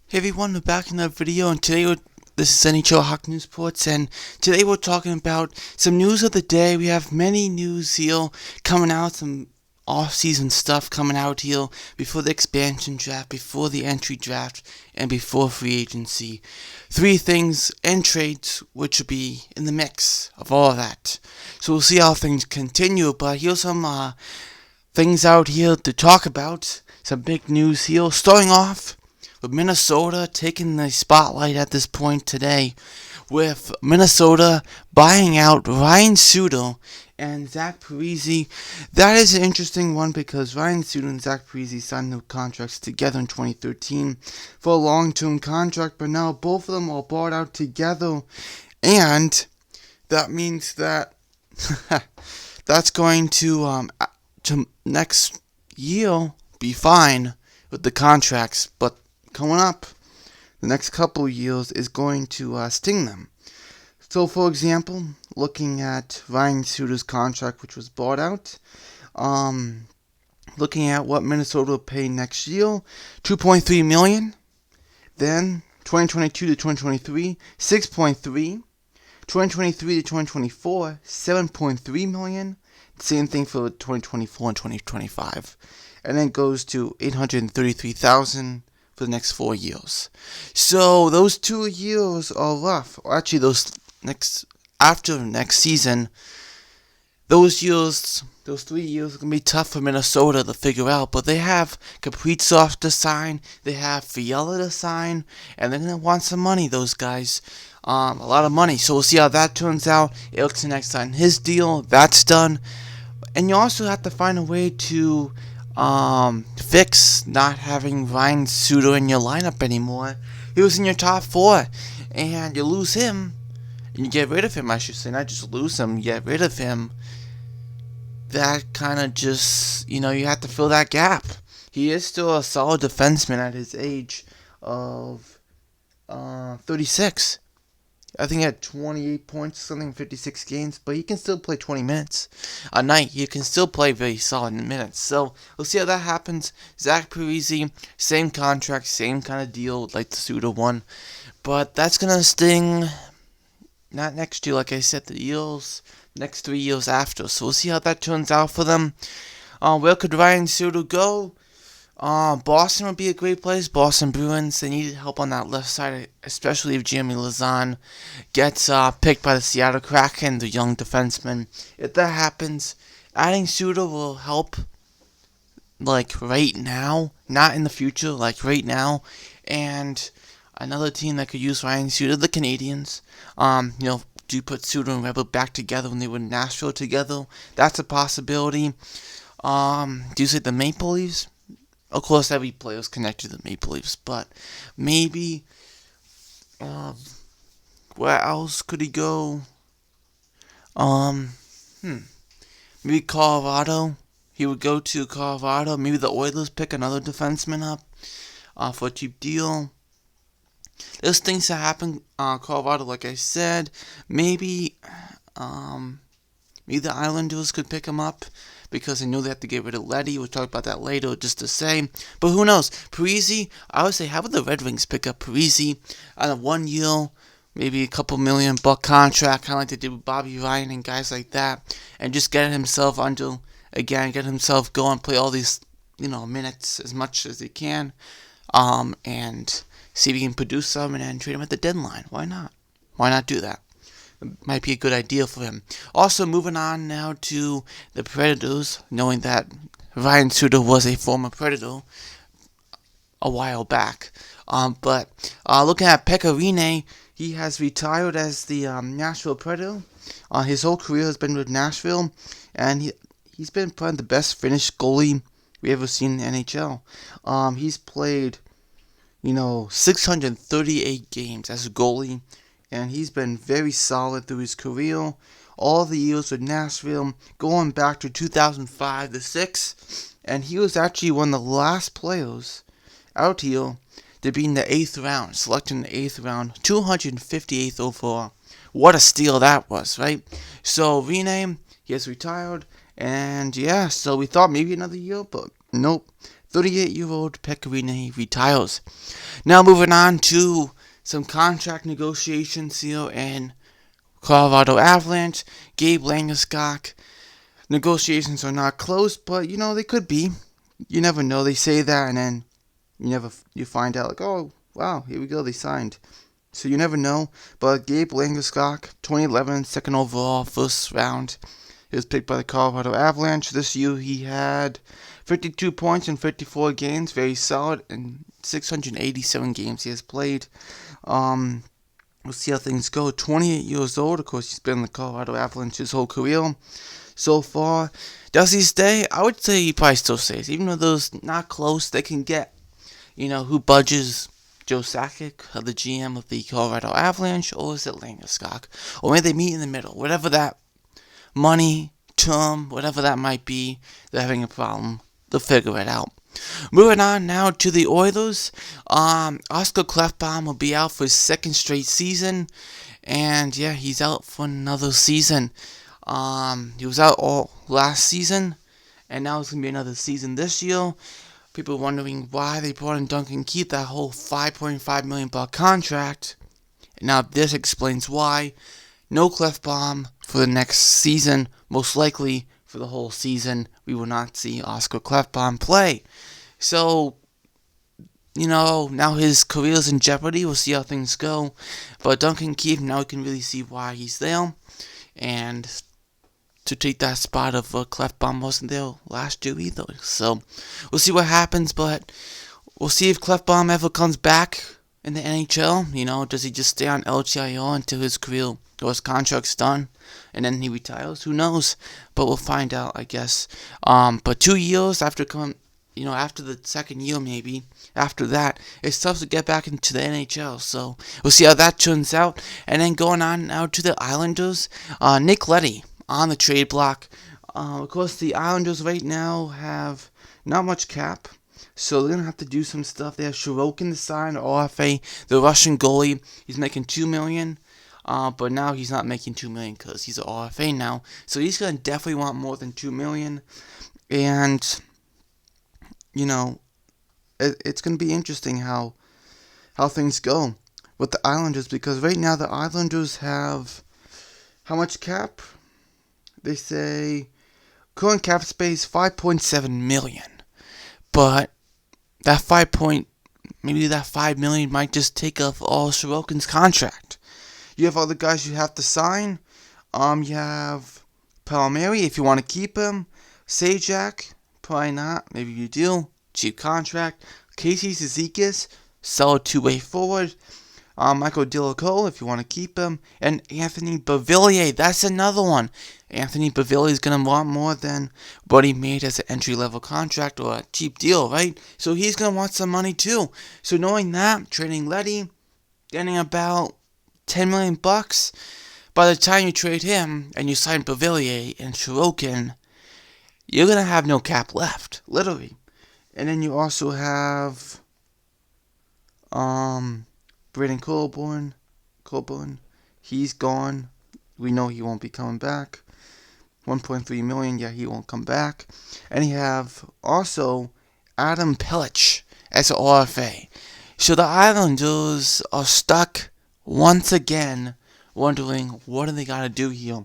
Hey everyone, we're back in another video, and this is NHL Hockey News Reports, and today we're talking about some news of the day. We have many news here coming out, some off-season stuff coming out here before the expansion draft, before the entry draft, and before free agency. Three things and trades which will be in the mix of all of that. So we'll see how things continue, but here's some things out here to talk about. Some big news here. Starting off with Minnesota taking the spotlight at this point today, with Minnesota buying out Ryan Suter and Zach Parise. That is an interesting one because Ryan Suter and Zach Parise signed new contracts together in 2013 for a long-term contract, but now both of them are bought out together, and that means that that's going to next year be fine with the contracts, but coming up the next couple of years is going to sting them. So, for example, looking at Ryan Suter's contract, which was bought out, looking at what Minnesota will pay next year, $2.3 million. Then 2022 to 2023, $6.3 million. 2023 to 2024, $7.3 million. Same thing for 2024 and 2025, and then goes to $833,000 for the next 4 years. So those 2 years are rough. Or actually, after next season, those 3 years are gonna be tough for Minnesota to figure out. But they have Kaprizov to sign, they have Fiala to sign, and they're gonna want some money. Those guys, a lot of money. So we'll see how that turns out. Eriksson next signed his deal. That's done. And you also have to find a way to fix not having Ryan Suter in your lineup anymore. He was in your top 4, and you lose him, and you get rid of him, I should say, not just lose him, you get rid of him. That kind of just, you have to fill that gap. He is still a solid defenseman at his age of 36. I think he had 28 points, something, 56 games, but he can still play 20 minutes a night. He can still play very solid minutes. So we'll see how that happens. Zach Parise, same contract, same kind of deal like the Suter one, but that's gonna sting. Not next year, like I said, the years, next 3 years after. So we'll see how that turns out for them. Where could Ryan Suter go? Boston would be a great place. Boston Bruins, they needed help on that left side, especially if Jeremy Lauzon gets picked by the Seattle Kraken, the young defenseman. If that happens, adding Suter will help, like, right now, not in the future, like right now. And another team that could use Ryan Suter, the Canadiens. Do put Suter and Rebel back together when they were in Nashville together. That's a possibility. Do you say the Maple Leafs? Of course, every player is connected to the Maple Leafs, but maybe, where else could he go? Maybe Colorado. He would go to Colorado. Maybe the Oilers pick another defenseman up for a cheap deal. There's things that happen. Colorado, like I said, maybe the Islanders could pick him up, because I know they have to get rid of Leddy. We'll talk about that later, just to say. But who knows? Parise, I would say, how would the Red Wings pick up Parise on a 1 year, maybe a couple $1 million contract, kind of like they did with Bobby Ryan and guys like that, and just get himself get himself going, play all these, minutes as much as he can, and see if he can produce some and then trade him at the deadline. Why not? Why not do that? Might be a good idea for him. Also, moving on now to the Predators, knowing that Ryan Suter was a former Predator a while back. But looking at Pekka Rinne, he has retired as the Nashville Predator. His whole career has been with Nashville, and he's been probably the best Finnish goalie we ever seen in the NHL. He's played, 638 games as a goalie, and he's been very solid through his career. All the years with Nashville, going back to 2005 to 6, and he was actually one of the last players out here to be in the 8th round, selected in the 8th round, 258th overall. What a steal that was, right? So Rinne, he has retired, and yeah, so we thought maybe another year, but nope. 38-year-old Rinne retires. Now moving on to some contract negotiations here in Colorado Avalanche. Gabe Landeskog. Negotiations are not close, but they could be. You never know. They say that, and then you find out like, oh wow, here we go, they signed. So you never know. But Gabe Landeskog, 2011, second overall, first round. He was picked by the Colorado Avalanche. This year he had 52 points in 54 games, very solid, and 687 games he has played. We'll see how things go. 28 years old. Of course, he's been in the Colorado Avalanche his whole career so far. Does he stay? I would say he probably still stays. Even though those not close, they can get, who budges Joe Sakic, the GM of the Colorado Avalanche, or is it Landeskog? Or maybe they meet in the middle. Whatever that money, term, whatever that might be, they're having a problem. They'll figure it out. Moving on now to the Oilers. Oscar Klefbom will be out for his second straight season. And yeah, he's out for another season. He was out all last season. And now it's going to be another season this year. People wondering why they brought in Duncan Keith, that whole $5.5 million contract. Now this explains why. No Klefbom for the next season. Most likely for the whole season, we will not see Oscar Klefbom play. So, now his career's in jeopardy. We'll see how things go. But Duncan Keith, now we can really see why he's there. And to take that spot of Klefbom wasn't there last year either. So, we'll see what happens. But we'll see if Klefbom ever comes back in the NHL. Does he just stay on LTIR until his career or his contract's done, and then he retires? Who knows? But we'll find out, I guess. But 2 years after after the second year, maybe after that, it's tough to get back into the NHL. So we'll see how that turns out. And then going on now to the Islanders, Nick Leddy on the trade block. Of course, the Islanders right now have not much cap. So they're going to have to do some stuff. They have Sorokin to sign, OFA, the Russian goalie. He's making $2 million. But now he's not making $2 million because he's an OFA now. So he's going to definitely want more than $2 million. And, it's going to be interesting how things go with the Islanders. Because right now the Islanders have how much cap? They say current cap space $5.7 million. But that maybe that $5 million might just take off all Sorokin's contract. You have other guys you have to sign. You have Palmieri if you want to keep him. Sajak, probably not. Maybe you do. Cheap contract. Casey Cizikas, solid two-way forward. Michael Delacolle if you want to keep him. And Anthony Beauvillier, that's another one. Anthony Beauvillier is going to want more than what he made as an entry-level contract or a cheap deal, right? So he's going to want some money too. So knowing that, trading Leddy, getting about $10 million bucks. By the time you trade him and you sign Beauvillier and Sorokin, you're gonna have no cap left, literally. And then you also have Braden Colborne. He's gone. We know he won't be coming back. $1.3 million. Yeah, he won't come back. And you have also Adam Pelech as an RFA. So the Islanders are stuck once again, wondering what do they got to do here.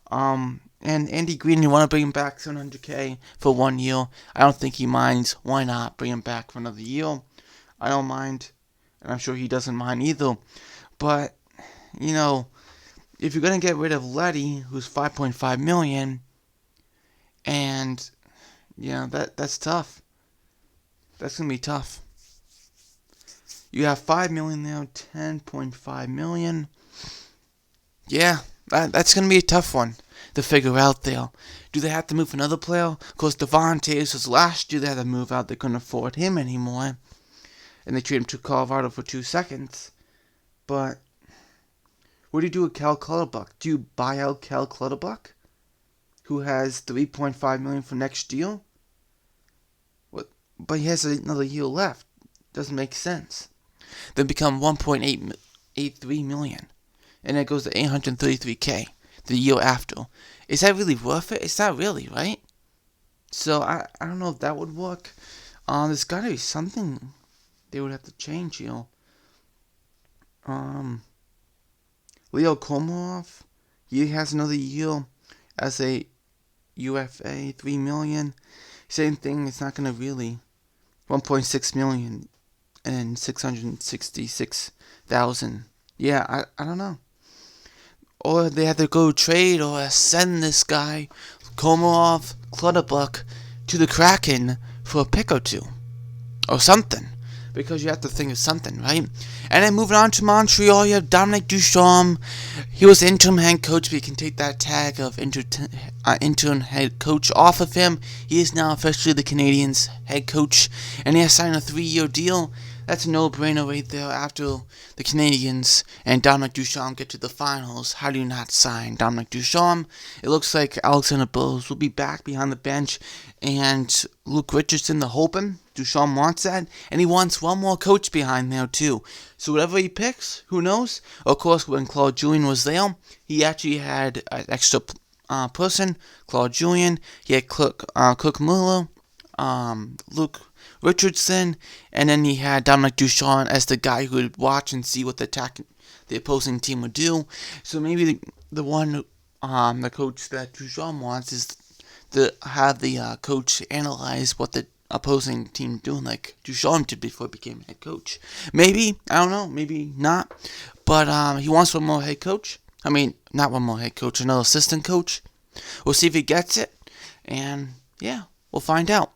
And Andy Green, you want to bring him back $700K for 1 year. I don't think he minds. Why not bring him back for another year? I don't mind, and I'm sure he doesn't mind either. But if you're gonna get rid of Leddy, who's $5.5 million, and that's tough. That's gonna be tough. You have $5 million now, $10.5 million. Yeah, that's going to be a tough one to figure out there. Do they have to move another player? Of course, Devontae was last year. They had to move out. They couldn't afford him anymore. And they traded him to Colorado for 2 seconds. But what do you do with Cal Clutterbuck? Do you buy out Cal Clutterbuck, who has $3.5 million for next year? What? But he has another year left. Doesn't make sense. Then become $1.83 million. And it goes to $833K the year after. Is that really worth it? It's not really, right? So I don't know if that would work. There's gotta be something they would have to change, Leo Komarov, he has another year as a UFA, $3 million. Same thing, it's not gonna really. $1.6 million and 666,000. Yeah, I don't know. Or they have to go trade or send this guy, Komarov, Clutterbuck, to the Kraken for a pick or two. Or something. Because you have to think of something, right? And then moving on to Montreal, you have Dominic Ducharme. He was interim head coach, but you can take that tag of interim head coach off of him. He is now officially the Canadiens' head coach, and he has signed a 3-year deal. That's a no-brainer right there. After the Canadiens and Dominic Ducharme get to the finals, how do you not sign Dominic Ducharme? It looks like Alexander Burrows will be back behind the bench, and Luke Richardson, the hoping. Ducharme wants that, and he wants one more coach behind there too. So whatever he picks, who knows? Of course, when Claude Julien was there, he actually had an extra person, Claude Julien. He had Cook Muller, Luke Richardson, and then he had Dominic Ducharme as the guy who would watch and see what the opposing team would do. So maybe the coach that Ducharme wants is to have the coach analyze what the opposing team doing, like Ducharme did before he became head coach. Maybe, I don't know, maybe not. But he wants one more head coach. I mean, not one more head coach, another assistant coach. We'll see if he gets it. And yeah, we'll find out.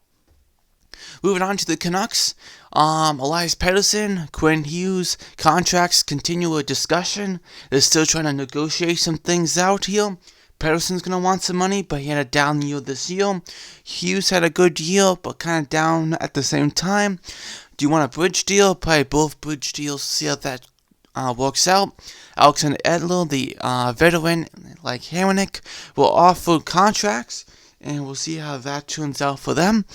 Moving on to the Canucks, Elias Pettersson, Quinn Hughes, contracts continue a discussion. They're still trying to negotiate some things out here. Pettersson's going to want some money, but he had a down year this year. Hughes had a good year, but kind of down at the same time. Do you want a bridge deal? Probably both bridge deals. See how that works out. Alexander Edler, the veteran, like Hamonic, will offer contracts, and we'll see how that turns out for them.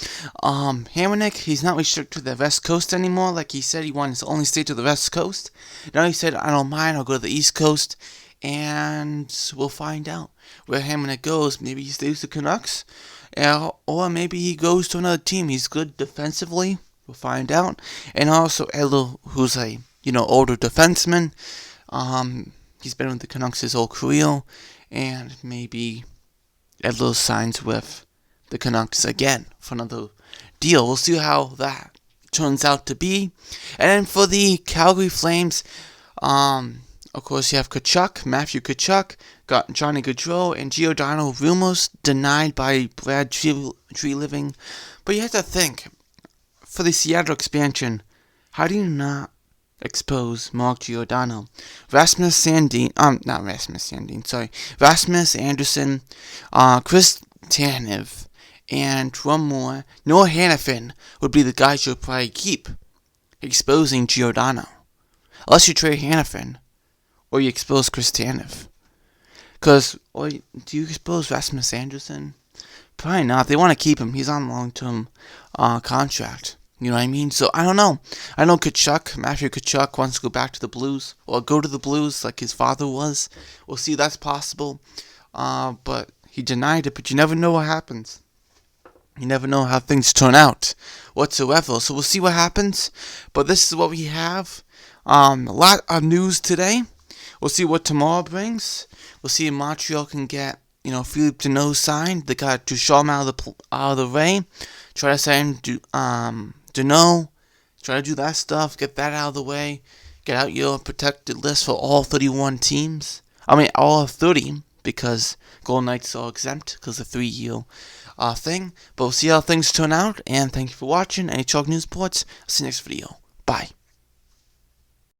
Hamonic, he's not restricted to the West Coast anymore. Like he said, he wanted to only stay to the West Coast. Now he said, I don't mind, I'll go to the East Coast. And we'll find out where Hamonic goes. Maybe he stays the Canucks, or maybe he goes to another team. He's good defensively. We'll find out. And also Edler, who's a older defenseman. He's been with the Canucks his whole career, and maybe Edler signs with the Canucks again for another deal. We'll see how that turns out to be. And then for the Calgary Flames, of course, you have Matthew Tkachuk, got Johnny Gaudreau, and Giordano rumors denied by Brad Treliving. But you have to think, for the Seattle expansion, how do you not expose Mark Giordano? Rasmus Anderson, Chris Tanev, and one more, Noah Hannafin would be the guys you'll probably keep exposing Giordano. Unless you trade Hannafin, or you expose Chris Tanev. Or do you expose Rasmus Anderson? Probably not. They want to keep him. He's on a long-term contract. You know what I mean? So, I don't know. I know Matthew Tkachuk wants to go back to the Blues, or go to the Blues like his father was. We'll see if that's possible. But he denied it, but you never know what happens. You never know how things turn out whatsoever. So, we'll see what happens. But this is what we have. A lot of news today. We'll see what tomorrow brings. We'll see if Montreal can get, Philippe Deneau signed. They got Ducharme out of the way. Try to sign Deneau. Try to do that stuff. Get that out of the way. Get out your protected list for all 31 teams. I mean, all 30, because Golden Knights are exempt because of the 3-year thing. But we'll see how things turn out. And thank you for watching NHL News Reports. I'll see you next video. Bye.